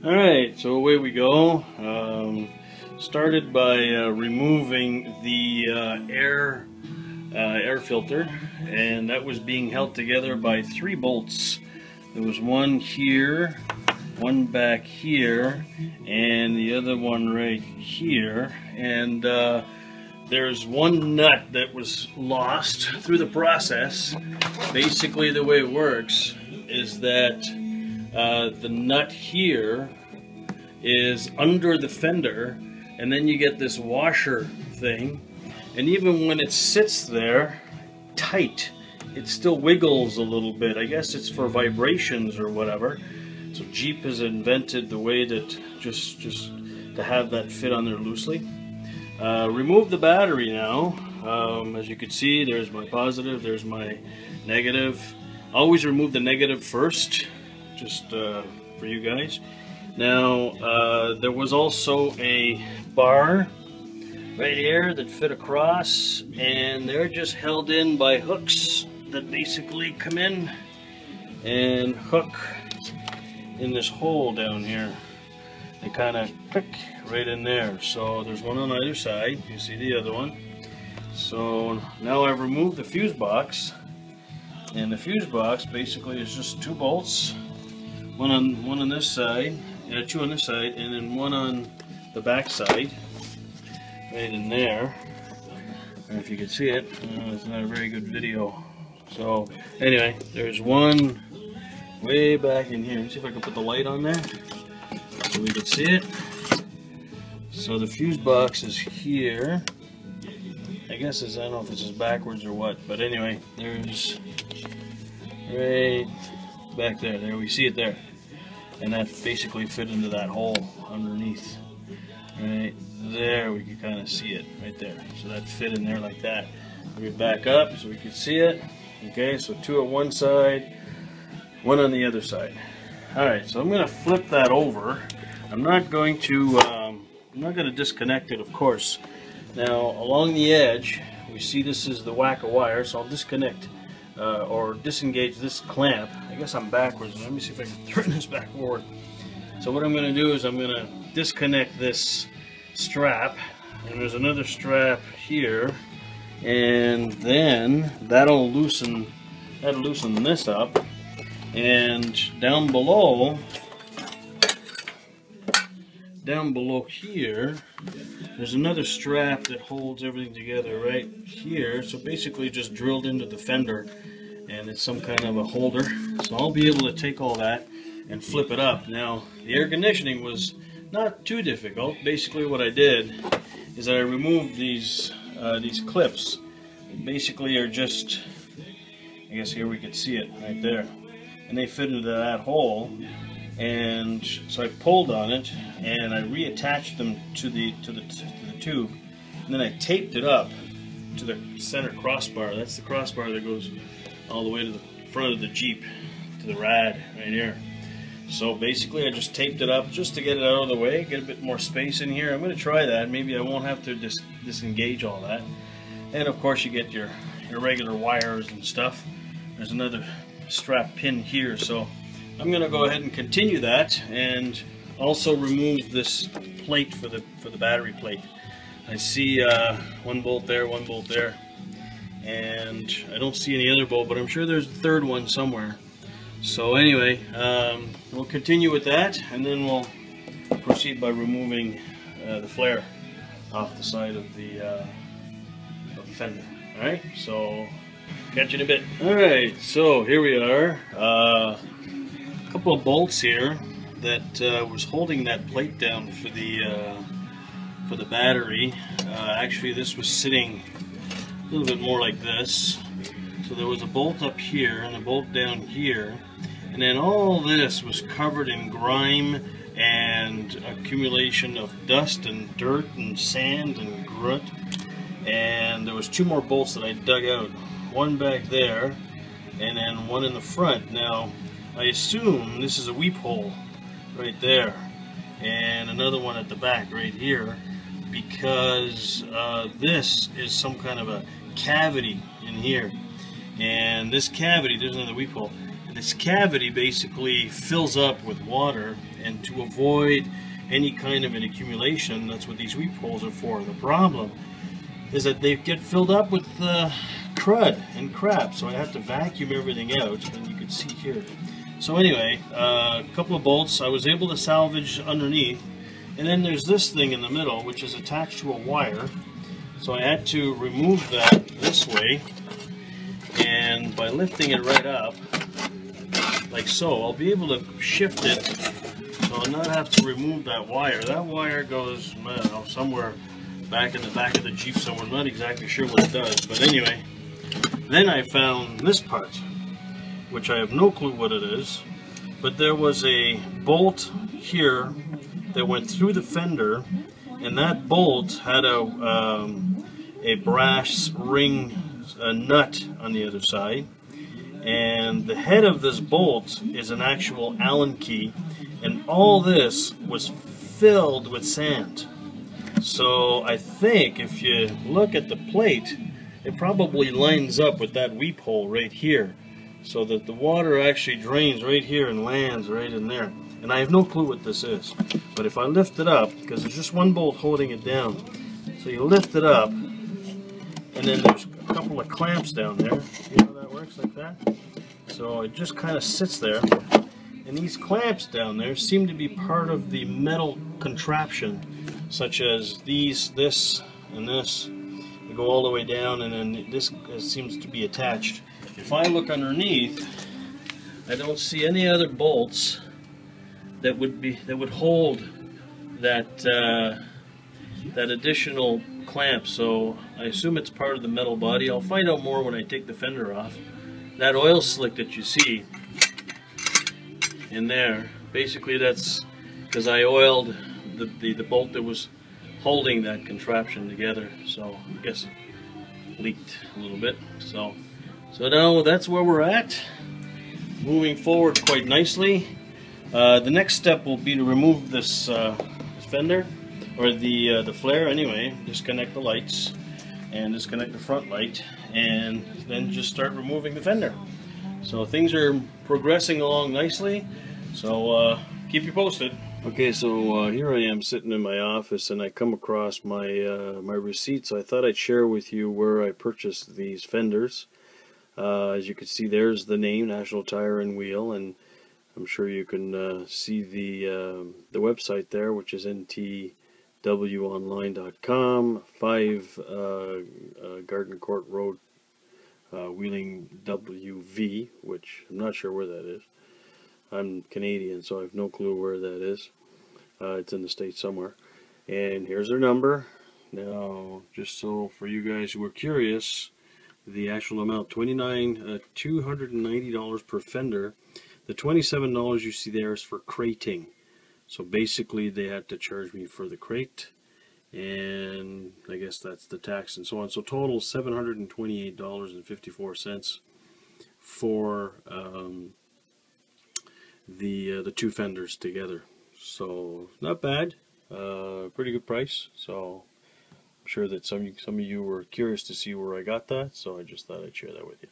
Alright, so away we go. Started by removing the air filter, and that was being held together by 3 bolts. There was one here, one back here, and the other one right here. And there's one nut that was lost through the process. Basically, the way it works is that the nut here is under the fender, and then you get this washer thing, and even when it sits there tight, it still wiggles a little bit. I guess it's for vibrations or whatever. So Jeep has invented the way that just to have that fit on there loosely. Remove the battery now. As you can see, there's my positive, there's my negative. Always remove the negative first, just for you guys. Now, there was also a bar right here that fit across, and they're just held in by hooks that basically come in and hook in this hole down here. They kind of click right in there. So there's one on either side. You see the other one. So now I've removed the fuse box, and the fuse box basically is just 2 bolts, one on this side, 2 on this side, and then one on the back side, right in there. And if you can see it, it's not a very good video. So anyway, there's one way back in here. Let me see if I can put the light on there so we can see it. So the fuse box is here. I guess I don't know if this is backwards or what, but anyway, there's right back there. There, we see it there. And that basically fit into that hole underneath. Right there, we can kind of see it right there. So that fit in there like that. We back up so we can see it. Okay, so 2 on one side, 1 on the other side. Alright, so I'm going to flip that over. I'm not going to disconnect it, of course. Now, along the edge, we see this is the whack of wire, so I'll disconnect or disengage this clamp. I guess I'm backwards. Let me see if I can turn this back forward. So what I'm going to do is I'm going to disconnect this strap, and there's another strap here, and then that'll loosen this up. And down below here, there's another strap that holds everything together right here. So basically just drilled into the fender, and it's some kind of a holder. So I'll be able to take all that and flip it up. Now, the air conditioning was not too difficult. Basically what I did is I removed these clips. They basically are just, I guess here we could see it right there. And they fit into that hole, and so I pulled on it and I reattached them to the tube, and then I taped it up to the center crossbar. That's the crossbar that goes all the way to the front of the Jeep, to the rad right here. So basically I just taped it up just to get it out of the way, get a bit more space in here. I'm going to try that. Maybe I won't have to disengage all that. And of course you get your regular wires and stuff. There's another strap pin here, so I'm going to go ahead and continue that, and also remove this plate for the battery plate. I see 1 bolt there, 1 bolt there, and I don't see any other bolt, but I'm sure there's a 3rd one somewhere. So anyway, we'll continue with that, and then we'll proceed by removing the flare off the side of the fender. Alright, so catch you in a bit. Alright, so here we are. A couple of bolts here that was holding that plate down for the battery. Actually, this was sitting a little bit more like this. So there was a bolt up here and a bolt down here, and then all this was covered in grime and accumulation of dust and dirt and sand and grit. And there was 2 more bolts that I dug out. 1 back there, and then 1 in the front. Now, I assume this is a weep hole right there, and another one at the back right here, because this is some kind of a cavity in here. And this cavity, there's another weep hole, this cavity basically fills up with water, and to avoid any kind of an accumulation, that's what these weep holes are for. The problem is that they get filled up with crud and crap, so I have to vacuum everything out, and you can see here. So anyway, a couple of bolts I was able to salvage underneath, and then there's this thing in the middle which is attached to a wire, so I had to remove that this way, and by lifting it right up like so, I'll be able to shift it, so I'll not have to remove that wire. That wire goes, I don't know, somewhere back in the back of the Jeep somewhere. I'm not exactly sure what it does, but anyway. Then I found this part, which I have no clue what it is, but there was a bolt here that went through the fender, and that bolt had a brass ring, a nut on the other side, and the head of this bolt is an actual Allen key, and all this was filled with sand. So I think if you look at the plate, it probably lines up with that weep hole right here, so that the water actually drains right here and lands right in there. And I have no clue what this is, but if I lift it up, because there's just one bolt holding it down, so you lift it up, and then there's a couple of clamps down there. You know how that works, like that? So it just kind of sits there, and these clamps down there seem to be part of the metal contraption, such as these, this, and this. They go all the way down, and then this seems to be attached. If I look underneath, I don't see any other bolts that would hold that that additional clamp. So I assume it's part of the metal body. I'll find out more when I take the fender off. That oil slick that you see in there, basically that's because I oiled the bolt that was holding that contraption together. So I guess it leaked a little bit. So now that's where we're at. Moving forward quite nicely. The next step will be to remove this fender, or the flare anyway. Disconnect the lights and disconnect the front light, and then just start removing the fender. So things are progressing along nicely, so keep you posted. Okay, so here I am sitting in my office, and I come across my my receipt, so I thought I'd share with you where I purchased these fenders. As you can see, there's the name, National Tire and Wheel, and I'm sure you can see the website there, which is ntwonline.com, 5 Garden Court Road, Wheeling, WV, which I'm not sure where that is. I'm Canadian, so I have no clue where that is. It's in the States somewhere. And here's their number. Now, just so for you guys who are curious, the actual amount, $290 per fender. The $27 you see there is for crating. So basically they had to charge me for the crate, and I guess that's the tax and so on. So total $728.54 for the two fenders together. So not bad, pretty good price. So I'm sure that some of you were curious to see where I got that, so I just thought I'd share that with you.